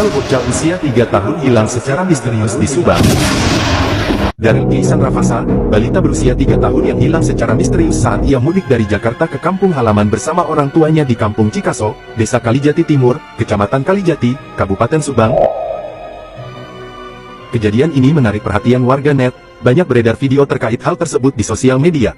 Tunggal bocah usia 3 tahun hilang secara misterius di Subang. Dari Ihsan Rafasa, balita berusia 3 tahun yang hilang secara misterius saat ia mudik dari Jakarta ke kampung halaman bersama orang tuanya di Kampung Cikaso, Desa Kalijati Timur, Kecamatan Kalijati, Kabupaten Subang. Kejadian ini menarik perhatian warganet, banyak beredar video terkait hal tersebut di sosial media.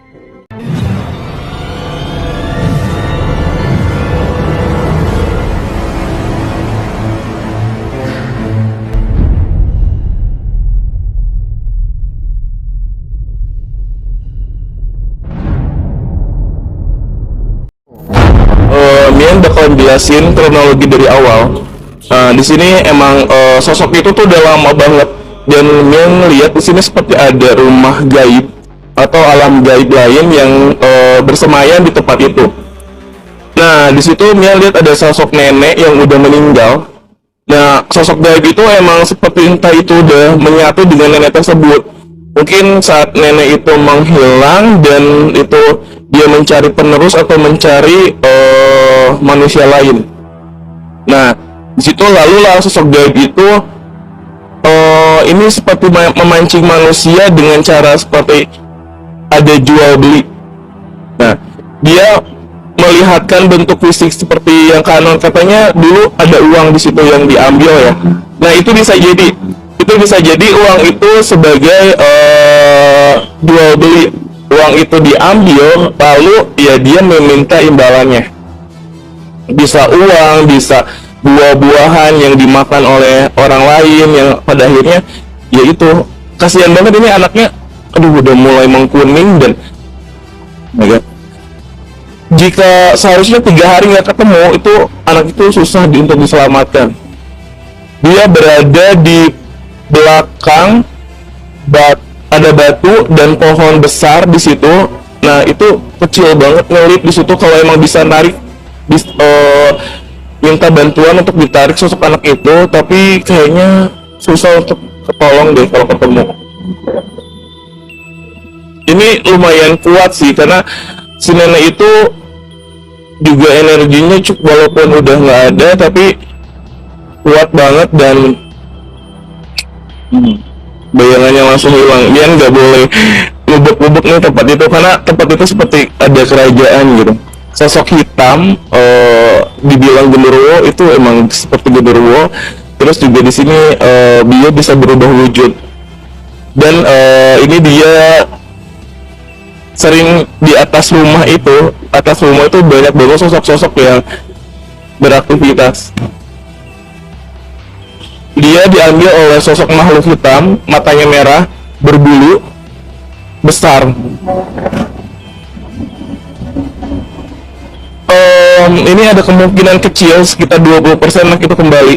Mian bakalan jelasin kronologi dari awal. Nah, di sini emang sosok itu tuh udah lama banget, dan Mian lihat di sini seperti ada rumah gaib atau alam gaib lain yang bersemayam di tempat itu. Nah, di situ Mian lihat ada sosok nenek yang udah meninggal. Nah, sosok gaib itu emang seperti entah itu udah menyatu dengan nenek tersebut. Mungkin saat nenek itu menghilang dan itu dia mencari penerus atau mencari manusia lain. Nah, di situ lalulah sosok gaib itu ini seperti memancing manusia dengan cara seperti ada jual beli. Nah, dia melihatkan bentuk fisik seperti yang kanon, katanya dulu ada uang di situ yang diambil ya. Nah, itu bisa jadi uang itu sebagai jual beli. Uang itu diambil, lalu ya dia meminta imbalannya. Bisa uang, bisa buah-buahan yang dimakan oleh orang lain yang pada akhirnya ya itu kasihan banget ini anaknya, aduh udah mulai mengkuning dan jika seharusnya 3 hari nggak ketemu itu anak itu susah untuk diselamatkan. Dia berada di belakang ada batu dan pohon besar di situ. Nah, itu kecil banget ngelip di situ. Kalau emang bisa narik, minta bantuan untuk ditarik sosok anak itu, tapi kayaknya susah untuk ketolong deh kalau ketemu. Ini lumayan kuat sih, karena si nenek itu juga energinya cukup, walaupun udah nggak ada, tapi kuat banget dan bayangannya langsung hilang. Dia nggak boleh ngubek-ngubek nih tempat itu, karena tempat itu seperti ada kerajaan gitu. Sosok hitam dibilang genderuwo, itu emang seperti genderuwo. Terus juga di sini dia bisa berubah wujud, dan ini dia sering di atas rumah itu banyak banget sosok-sosok yang beraktivitas. Dia diambil oleh sosok makhluk hitam, matanya merah, berbulu, besar. Ini ada kemungkinan kecil sekitar 20% anak itu kembali.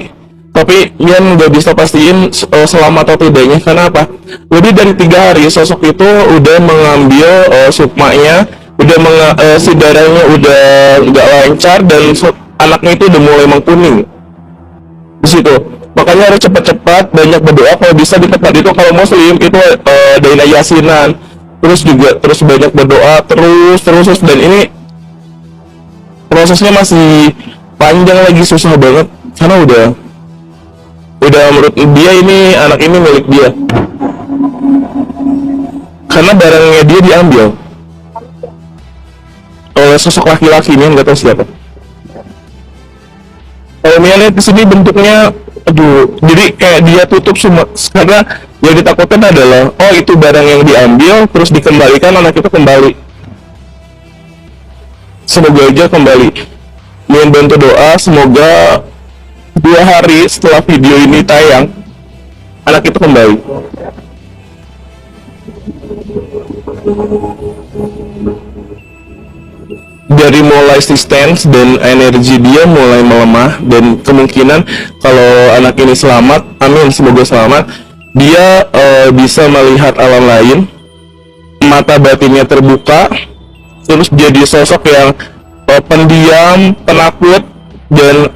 Tapi Mian nggak bisa pastiin selamat atau tidaknya. Karena apa? Lebih dari 3 hari sosok itu udah mengambil sukmanya, si darahnya udah nggak lancar, dan anaknya itu udah mulai mengkuning di situ. Makanya harus cepat-cepat banyak berdoa kalau bisa di tempat itu. Kalau muslim itu daina yasinan, terus banyak berdoa terus, dan ini prosesnya masih panjang lagi, susah banget karena udah menurut dia ini anak ini milik dia, karena barangnya dia diambil oleh sosok laki-laki ini, nggak tahu siapa. Kalau lihat di sini bentuknya, aduh, jadi kayak dia tutup semua, karena yang ditakutkan adalah itu barang yang diambil terus dikembalikan, anak itu kembali. Semoga aja kembali. Mian bantu doa semoga 2 hari setelah video ini tayang anak itu kembali. Dari mulai stance dan energi dia mulai melemah, dan kemungkinan kalau anak ini selamat, amin, semoga selamat, dia bisa melihat alam lain, mata batinnya terbuka, terus jadi sosok yang pendiam, penakut, dan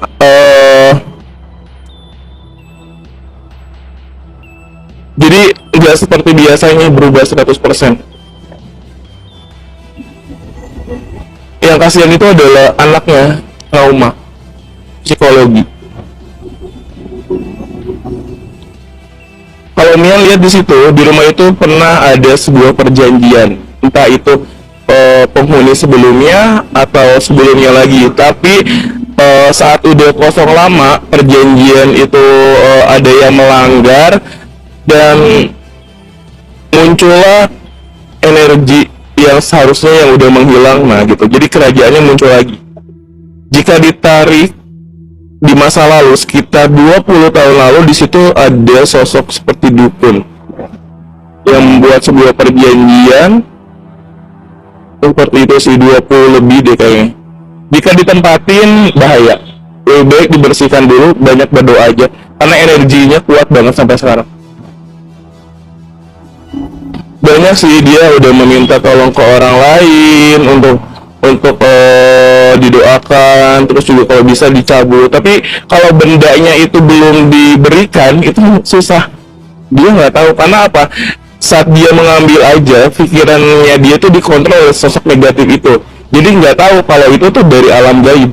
jadi nggak seperti biasanya berubah 100%. Yang kasihan itu adalah anaknya trauma psikologi. Kalau Mian lihat di situ, di rumah itu pernah ada sebuah perjanjian, entah itu penghuni sebelumnya atau sebelumnya lagi. Tapi saat udah kosong lama, perjanjian itu ada yang melanggar dan muncullah energi yang seharusnya yang udah menghilang. Nah gitu, jadi kerajaannya muncul lagi. Jika ditarik di masa lalu, sekitar 20 tahun lalu, di situ ada sosok seperti dukun yang membuat sebuah perjanjian seperti itu sih, 20 lebih deh kayaknya. Jika ditempatin bahaya, lebih baik dibersihkan dulu, banyak berdoa aja karena energinya kuat banget sampai sekarang. Banyak sih dia udah meminta tolong ke orang lain untuk didoakan, terus juga kalau bisa dicabut. Tapi kalau bendanya itu belum diberikan, itu susah. Dia nggak tahu karena apa. Saat dia mengambil aja, pikirannya dia tuh dikontrol oleh sosok negatif itu. Jadi nggak tahu kalau itu tuh dari alam gaib.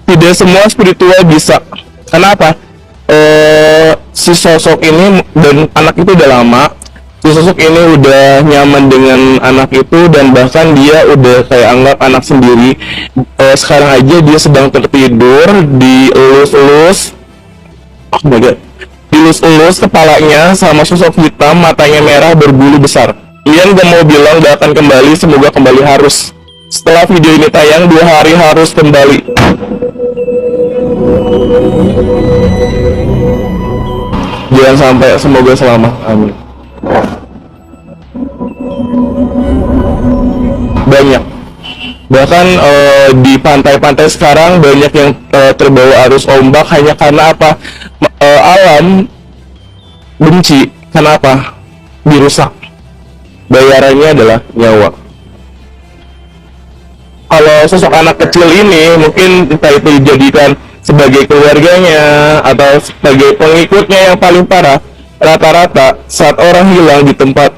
Tidak semua spiritual bisa. Kenapa? Si sosok ini dan anak itu udah lama. Si sosok ini udah nyaman dengan anak itu dan bahkan dia udah kayak anggap anak sendiri. Sekarang aja dia sedang tertidur, dielus-elus, oh my god, dilus-elus kepalanya sama sosok hitam, matanya merah berbulu besar. Ian gak mau bilang gak akan kembali, semoga kembali harus. Setelah video ini tayang 2 hari harus kembali. Jangan sampai, semoga selamat, amin. Banyak, bahkan di pantai-pantai sekarang banyak yang terbawa arus ombak hanya karena apa? Alam benci, kenapa? Dirusak, bayarannya adalah nyawa. Kalau sosok anak kecil ini mungkin entah itu dijadikan sebagai keluarganya atau sebagai pengikutnya yang paling parah. Rata-rata saat orang hilang di tempat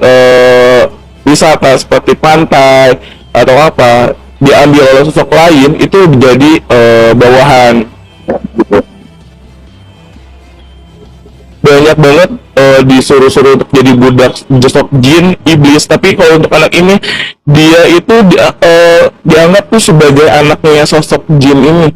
wisata seperti pantai atau apa, diambil oleh sosok lain, itu menjadi bawahan gitu. Banyak banget disuruh-suruh untuk jadi budak sosok jin, iblis. Tapi kalau untuk anak ini, dia itu dianggap tuh sebagai anaknya sosok jin ini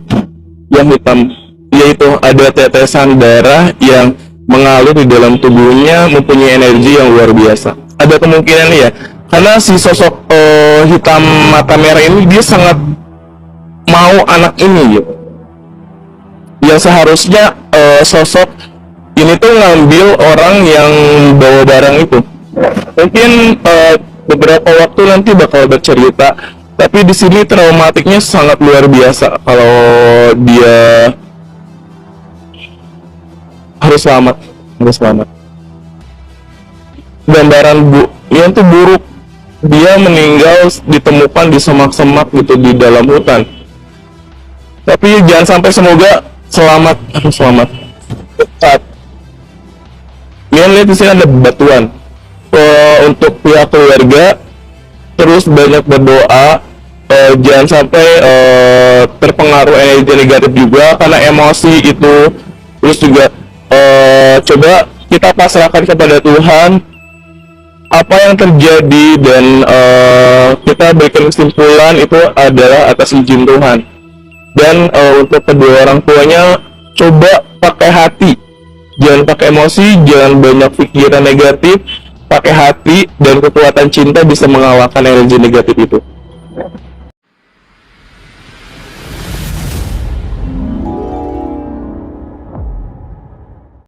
yang hitam, yaitu ada tetesan darah yang mengalir di dalam tubuhnya, mempunyai energi yang luar biasa. Ada kemungkinan ya, karena si sosok hitam mata merah ini dia sangat mau anak ini gitu. Yang seharusnya sosok ini tuh ngambil orang yang bawa barang itu. Mungkin beberapa waktu nanti bakal bercerita, tapi di sini traumatiknya sangat luar biasa kalau dia harus selamat. Gambaran yang tuh buruk, dia meninggal ditemukan di semak-semak gitu di dalam hutan. Tapi jangan sampai, semoga selamat, harus selamat. Kalian lihat di sini ada batuan. Untuk pihak keluarga terus banyak berdoa, jangan sampai terpengaruh energi negatif juga karena emosi itu. Terus juga coba kita pasrahkan kepada Tuhan apa yang terjadi dan kita berikan kesimpulan itu adalah atas izin Tuhan. Dan untuk kedua orang tuanya, coba pakai hati, jangan pakai emosi, jangan banyak pikiran negatif, pakai hati dan kekuatan cinta bisa mengalahkan energi negatif itu.